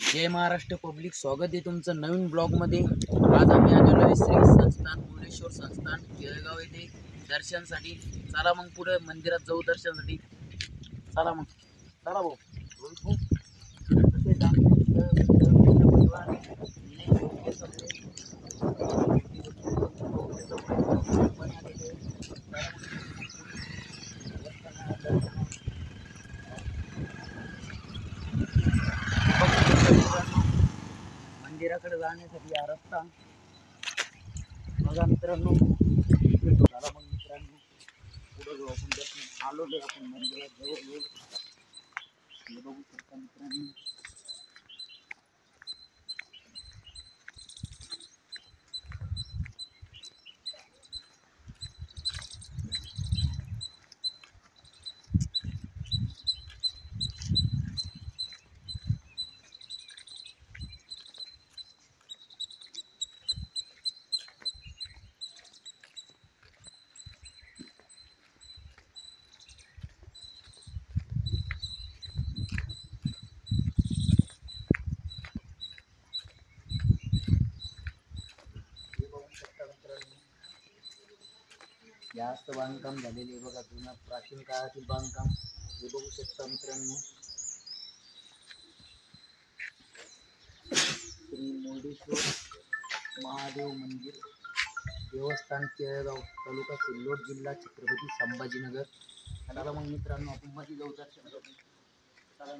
जय Maharashtra public, स्वागत आहे तुमचं नवीन ब्लॉगमध्ये। आज आम्ही आलेलो आहे श्री संस्थान मुरेश्वर संस्थान केळगाव येथे दर्शनासाठी। चला मग पुढे मंदिरात जाऊ दर्शनासाठी। चला मग, चला भाऊ। मंदिराकडे जाण्यासाठी हा रस्ता बघा मित्रांनो। झाला मग मित्रांनो, पुढे जाऊ आपण। दर्शन आलो आपण मंदिरात जवळ हे बघू शकता मित्रांनो। जास्त बांधकाम झालेले बघा, जुना प्राचीन काळातील बांधकाम हे बघू शकता मित्रांनो। श्री मुरेश्वर महादेव मंदिर देवस्थान केळगाव, तालुका सिल्लोड, जिल्हा छत्रपती संभाजीनगर। चला मग मित्रांनो, आपण मध्ये जाऊ दर्शनासाठी। चला